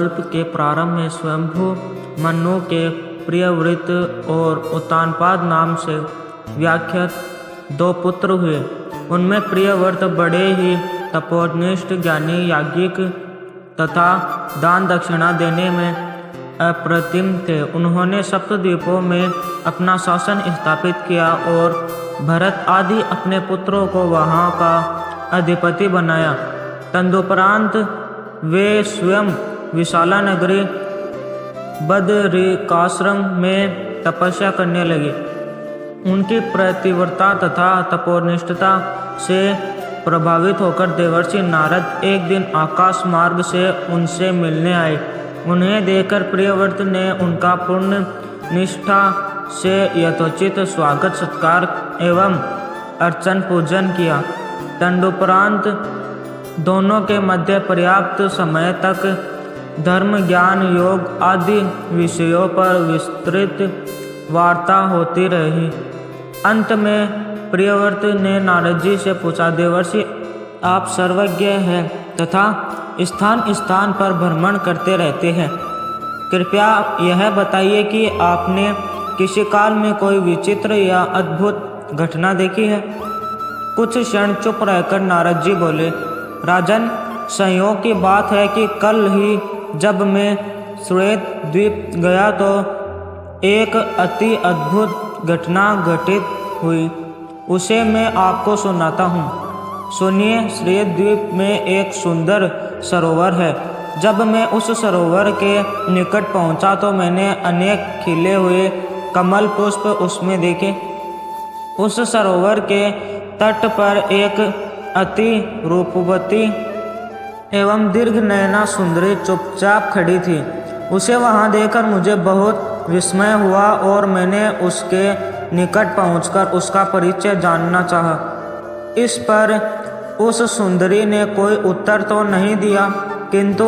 कल्प के प्रारंभ में स्वयंभू मनु के प्रियव्रत और उत्तानपाद नाम से व्याख्यात 2 पुत्र हुए। उनमें प्रियव्रत बड़े ही तपोनिष्ठ ज्ञानी याज्ञिक तथा दान दक्षिणा देने में अप्रतिम थे। उन्होंने सप्तद्वीपों में अपना शासन स्थापित किया और भरत आदि अपने पुत्रों को वहाँ का अधिपति बनाया। तदुपरांत वे स्वयं विशाला नगरी बदरिकाश्रम में तपस्या करने लगे। उनकी प्रतिव्रता तथा तपोनिष्ठता से प्रभावित होकर देवर्षि नारद एक दिन आकाश मार्ग से उनसे मिलने आए। उन्हें देखकर प्रियव्रत ने उनका पूर्ण निष्ठा से यथोचित स्वागत सत्कार एवं अर्चन पूजन किया। तदुपरांत दोनों के मध्य पर्याप्त समय तक धर्म ज्ञान योग आदि विषयों पर विस्तृत वार्ता होती रही। अंत में प्रियव्रत ने नारद जी से पूछा, देवर्षि आप सर्वज्ञ हैं तथा स्थान स्थान पर भ्रमण करते रहते हैं। कृपया यह बताइए कि आपने किसी काल में कोई विचित्र या अद्भुत घटना देखी है। कुछ क्षण चुप रहकर नारद जी बोले, राजन, संयोग की बात है कि कल ही जब मैं श्वेत द्वीप गया तो एक अति अद्भुत घटना घटित हुई। उसे मैं आपको सुनाता हूँ। सुनिए। श्वेत द्वीप में एक सुंदर सरोवर है। जब मैं उस सरोवर के निकट पहुँचा तो मैंने अनेक खिले हुए कमल पुष्प उसमें देखे। उस सरोवर के तट पर एक अति रूपवती एवं दीर्घ नयना सुंदरी चुपचाप खड़ी थी। उसे वहां देखकर मुझे बहुत विस्मय हुआ और मैंने उसके निकट पहुंचकर उसका परिचय जानना चाहा। इस पर उस सुंदरी ने कोई उत्तर तो नहीं दिया, किंतु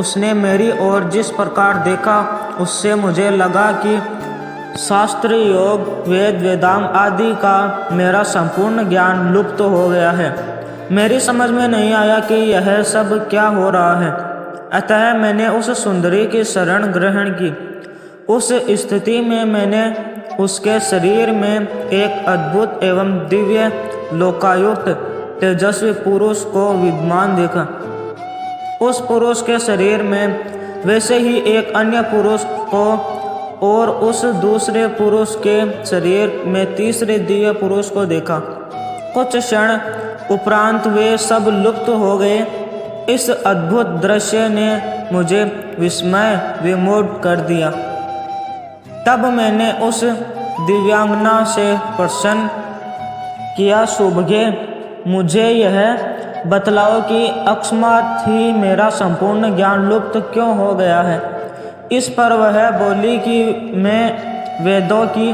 उसने मेरी ओर जिस प्रकार देखा उससे मुझे लगा कि शास्त्र योग वेद वेदांग आदि का मेरा संपूर्ण ज्ञान लुप्त हो गया है। मेरी समझ में नहीं आया कि यह सब क्या हो रहा है। अतः मैंने उस सुंदरी की शरण ग्रहण की। उस स्थिति में मैंने उसके शरीर में एक अद्भुत एवं दिव्य लोकायुक्त तेजस्वी पुरुष को विद्यमान देखा। उस पुरुष के शरीर में वैसे ही एक अन्य पुरुष को और उस दूसरे पुरुष के शरीर में तीसरे दिव्य पुरुष को देखा। कुछ क्षण उपरांत वे सब लुप्त हो गए। इस अद्भुत दृश्य ने मुझे विस्मय विमूढ़ कर दिया। तब मैंने उस दिव्यांगना से प्रश्न किया, शुभगे, मुझे यह बतलाओ कि अकस्मात ही मेरा संपूर्ण ज्ञान लुप्त क्यों हो गया है। इस पर वह बोली कि मैं वेदों की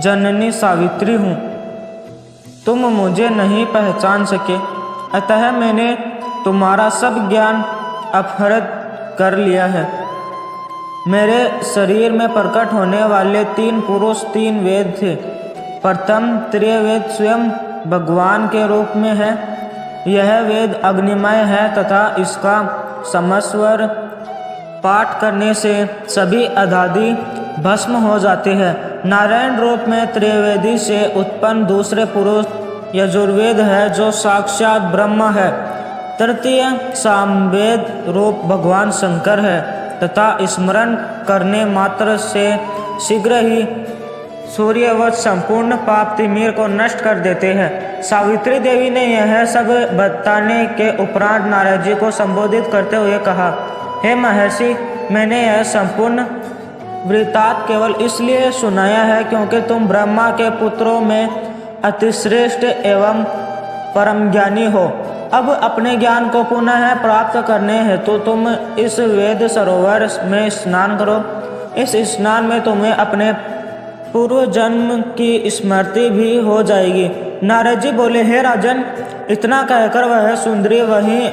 जननी सावित्री हूँ। तुम मुझे नहीं पहचान सके, अतः मैंने तुम्हारा सब ज्ञान अपहृत कर लिया है। मेरे शरीर में प्रकट होने वाले 3 पुरुष 3 वेद थे। प्रथम त्रिवेद स्वयं भगवान के रूप में है। यह वेद अग्निमय है तथा इसका समस्वर पाठ करने से सभी अधादि भस्म हो जाते हैं। नारायण रूप में त्रिवेदी से उत्पन्न दूसरे पुरुष यजुर्वेद है जो साक्षात ब्रह्म है। तृतीय सामवेद रूप भगवान शंकर है तथा स्मरण करने मात्र से शीघ्र ही सूर्यवत संपूर्ण पाप तिमिर को नष्ट कर देते हैं। सावित्री देवी ने यह सब बताने के उपरांत नारद जी को संबोधित करते हुए कहा, हे महर्षि, मैंने यह संपूर्ण वृत्तांत केवल इसलिए सुनाया है क्योंकि तुम ब्रह्मा के पुत्रों में अतिश्रेष्ठ एवं परम ज्ञानी हो। अब अपने ज्ञान को पुनः प्राप्त करने हेतु तुम इस वेद सरोवर में स्नान करो। इस स्नान में तुम्हें अपने पूर्व जन्म की स्मृति भी हो जाएगी। नारद जी बोले, हे राजन, इतना कहकर वह सुंदरी वहीं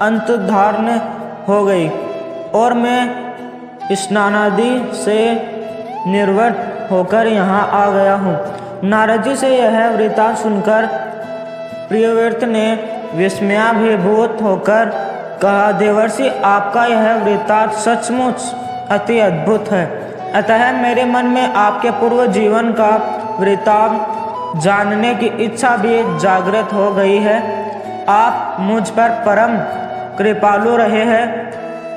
अंतर्धान हो गई और मैं स्नानादि से निर्वृत्त होकर यहाँ आ गया हूँ। नारद जी से यह वृत्तांत सुनकर प्रियव्रत ने विस्मयाभिभूत होकर कहा, देवर्षि आपका यह वृत्तांत सचमुच अति अद्भुत है। अतः मेरे मन में आपके पूर्व जीवन का वृत्तांत जानने की इच्छा भी जागृत हो गई है। आप मुझ पर परम कृपालु रहे हैं,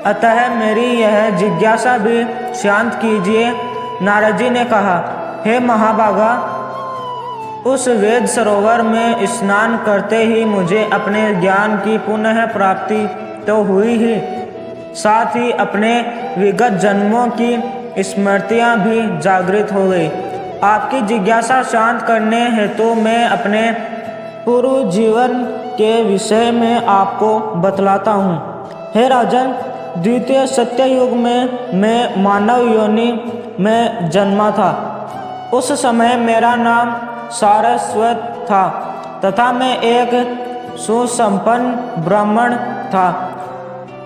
अतः मेरी यह जिज्ञासा भी शांत कीजिए। नारद जी ने कहा, हे महाभागा, उस वेद सरोवर में स्नान करते ही मुझे अपने ज्ञान की पुनः प्राप्ति तो हुई ही, साथ ही अपने विगत जन्मों की स्मृतियां भी जागृत हो गई। आपकी जिज्ञासा शांत करने हेतु मैं अपने पूर्व जीवन के विषय में आपको बतलाता हूँ। हे राजन, द्वितीय सत्ययुग में मैं मानव योनि में जन्मा था। उस समय मेरा नाम सारस्वत था तथा मैं एक सुसंपन्न ब्राह्मण था।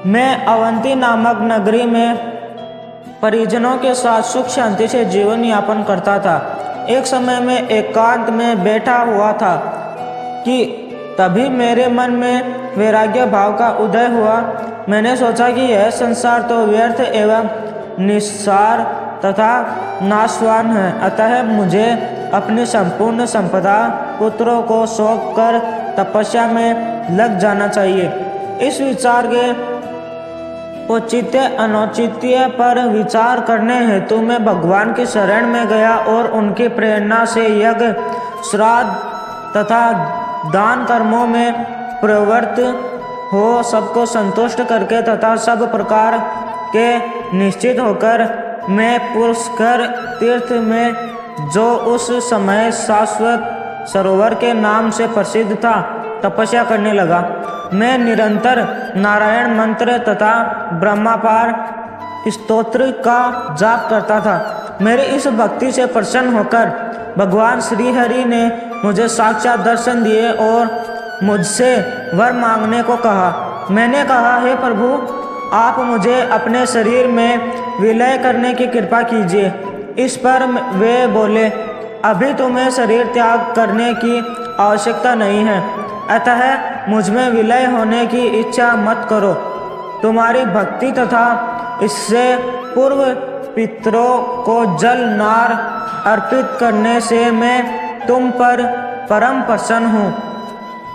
मैं अवंती नामक नगरी में परिजनों के साथ सुख शांति से जीवन यापन करता था। एक समय में एकांत में बैठा हुआ था कि तभी मेरे मन में वैराग्य भाव का उदय हुआ। मैंने सोचा कि यह संसार तो व्यर्थ एवं निस्सार तथा नाशवान है, अतः मुझे अपनी संपूर्ण संपदा पुत्रों को सौंप कर तपस्या में लग जाना चाहिए। इस विचार के औचित्य अनौचित्य पर विचार करने हेतु मैं भगवान की शरण में गया और उनकी प्रेरणा से यज्ञ, श्राद्ध तथा दान कर्मों में प्रवृत्त हो सबको संतुष्ट करके तथा सब प्रकार के निश्चित होकर मैं पुष्कर तीर्थ में, जो उस समय शाश्वत सरोवर के नाम से प्रसिद्ध था, तपस्या करने लगा। मैं निरंतर नारायण मंत्र तथा ब्रह्मापार स्तोत्र का जाप करता था। मेरी इस भक्ति से प्रसन्न होकर भगवान श्री हरि ने मुझे साक्षात दर्शन दिए और मुझसे वर मांगने को कहा। मैंने कहा, हे प्रभु, आप मुझे अपने शरीर में विलय करने की कृपा कीजिए। इस पर वे बोले, अभी तुम्हें शरीर त्याग करने की आवश्यकता नहीं है, अतः मुझमें विलय होने की इच्छा मत करो। तुम्हारी भक्ति तथा इससे पूर्व पितरों को जल नार अर्पित करने से मैं तुम पर परम प्रसन्न हूँ।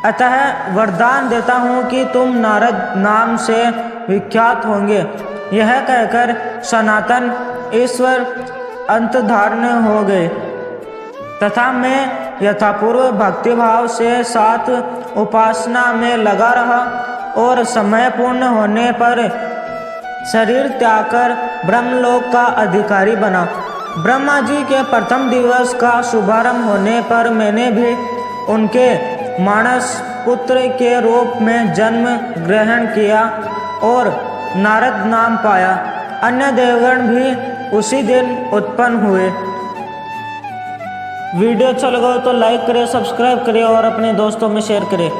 अतः वरदान देता हूँ कि तुम नारद नाम से विख्यात होंगे। यह कहकर सनातन ईश्वर अंतर्धान हो गए तथा मैं यथापूर्व भक्तिभाव से साथ उपासना में लगा रहा और समय पूर्ण होने पर शरीर त्याग कर ब्रह्मलोक का अधिकारी बना। ब्रह्मा जी के प्रथम दिवस का शुभारंभ होने पर मैंने भी उनके मानस पुत्र के रूप में जन्म ग्रहण किया और नारद नाम पाया। अन्य देवगण भी उसी दिन उत्पन्न हुए। वीडियो अच्छा लगा हो तो लाइक करें, सब्सक्राइब करें और अपने दोस्तों में शेयर करें।